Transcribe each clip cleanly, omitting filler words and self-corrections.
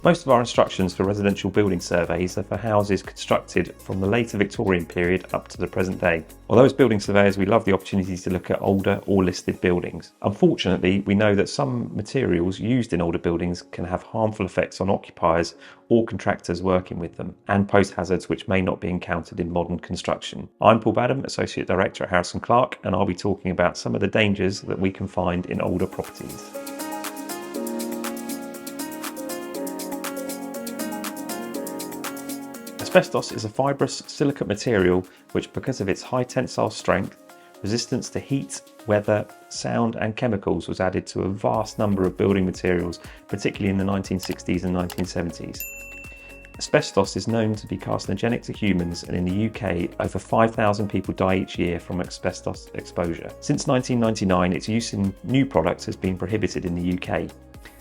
Most of our instructions for residential building surveys are for houses constructed from the later Victorian period up to the present day. Although as building surveyors we love the opportunity to look at older or listed buildings. Unfortunately, we know that some materials used in older buildings can have harmful effects on occupiers or contractors working with them, and pose hazards which may not be encountered in modern construction. I'm Paul Badham, Associate Director at Clarke, and I'll be talking about some of the dangers that we can find in older properties. Asbestos is a fibrous silicate material which, because of its high tensile strength, resistance to heat, weather, sound and chemicals, was added to a vast number of building materials, particularly in the 1960s and 1970s. Asbestos is known to be carcinogenic to humans, and in the UK over 5,000 people die each year from asbestos exposure. Since 1999 its use in new products has been prohibited in the UK,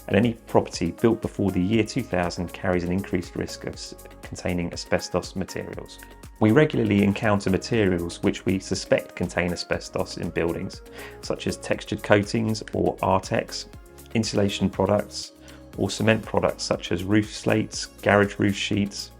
and any property built before the year 2000 carries an increased risk of containing asbestos materials. We regularly encounter materials which we suspect contain asbestos in buildings, such as textured coatings or Artex, insulation products, or cement products such as roof slates, garage roof sheets,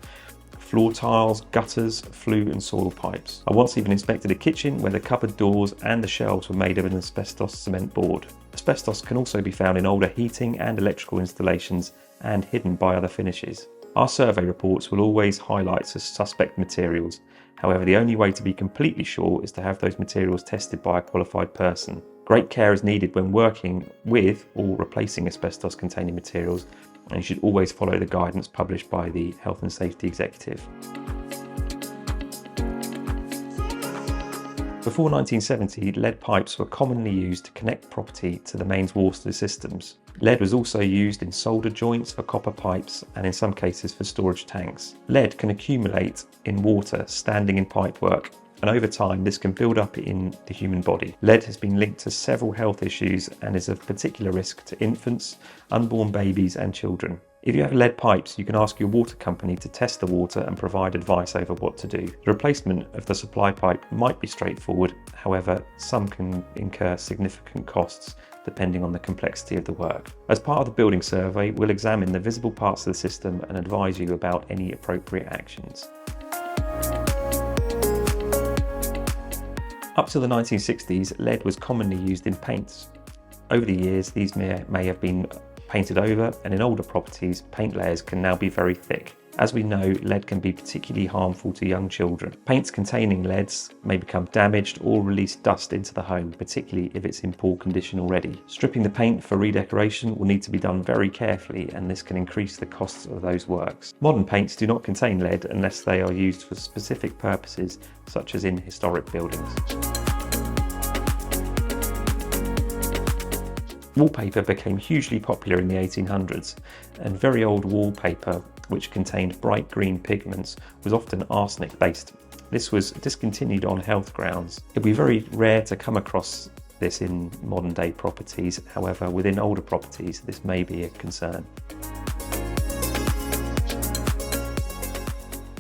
floor tiles, gutters, flue and soil pipes. I once even inspected a kitchen where the cupboard doors and the shelves were made of an asbestos cement board. Asbestos can also be found in older heating and electrical installations and hidden by other finishes. Our survey reports will always highlight suspect materials. However, the only way to be completely sure is to have those materials tested by a qualified person. Great care is needed when working with or replacing asbestos containing materials, and you should always follow the guidance published by the Health and Safety Executive. Before 1970, lead pipes were commonly used to connect property to the mains water systems. Lead was also used in solder joints for copper pipes and in some cases for storage tanks. Lead can accumulate in water standing in pipework, and over time this can build up in the human body. Lead has been linked to several health issues and is of particular risk to infants, unborn babies and children. If you have lead pipes, you can ask your water company to test the water and provide advice over what to do. The replacement of the supply pipe might be straightforward, however, some can incur significant costs depending on the complexity of the work. As part of the building survey, we'll examine the visible parts of the system and advise you about any appropriate actions. Up to the 1960s, lead was commonly used in paints. Over the years, these may have been painted over, and in older properties, paint layers can now be very thick. As we know, lead can be particularly harmful to young children. Paints containing leads may become damaged or release dust into the home, particularly if it's in poor condition already. Stripping the paint for redecoration will need to be done very carefully, and this can increase the costs of those works. Modern paints do not contain lead unless they are used for specific purposes, such as in historic buildings. Wallpaper became hugely popular in the 1800s, and very old wallpaper which contained bright green pigments was often arsenic based. This was discontinued on health grounds. It would be very rare to come across this in modern day properties, however within older properties this may be a concern.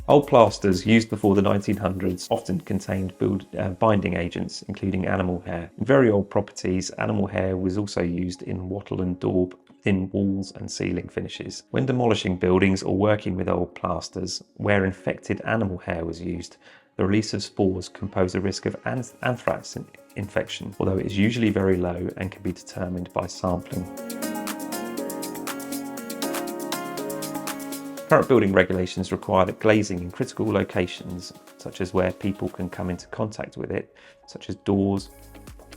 Old plasters used before the 1900s often contained binding agents, including animal hair. In very old properties, animal hair was also used in wattle and daub, thin walls and ceiling finishes. When demolishing buildings or working with old plasters, where infected animal hair was used, the release of spores can pose a risk of anthrax infection, although it is usually very low and can be determined by sampling. Current building regulations require that glazing in critical locations, such as where people can come into contact with it, such as doors,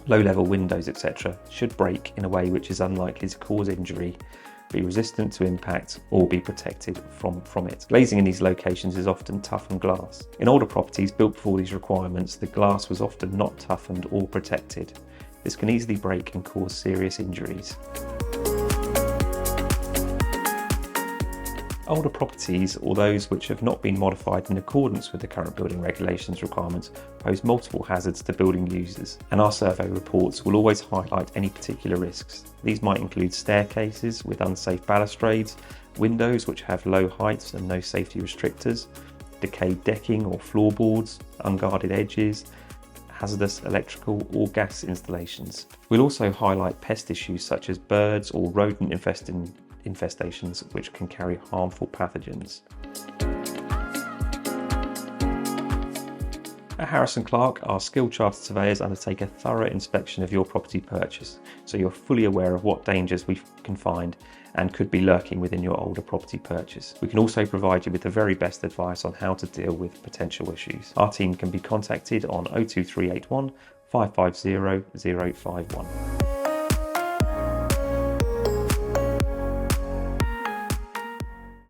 low-level windows, etc., should break in a way which is unlikely to cause injury, be resistant to impact, or be protected from it. Glazing in these locations is often toughened glass. In older properties built before these requirements, the glass was often not toughened or protected. This can easily break and cause serious injuries. Older properties, or those which have not been modified in accordance with the current building regulations requirements, pose multiple hazards to building users, and our survey reports will always highlight any particular risks. These might include staircases with unsafe balustrades, windows which have low heights and no safety restrictors, decayed decking or floorboards, unguarded edges, hazardous electrical or gas installations. We'll also highlight pest issues such as birds or rodent infestations which can carry harmful pathogens. At Harris & Clarke, our skilled chartered surveyors undertake a thorough inspection of your property purchase, so you're fully aware of what dangers we can find and could be lurking within your older property purchase. We can also provide you with the very best advice on how to deal with potential issues. Our team can be contacted on 02381 550 051.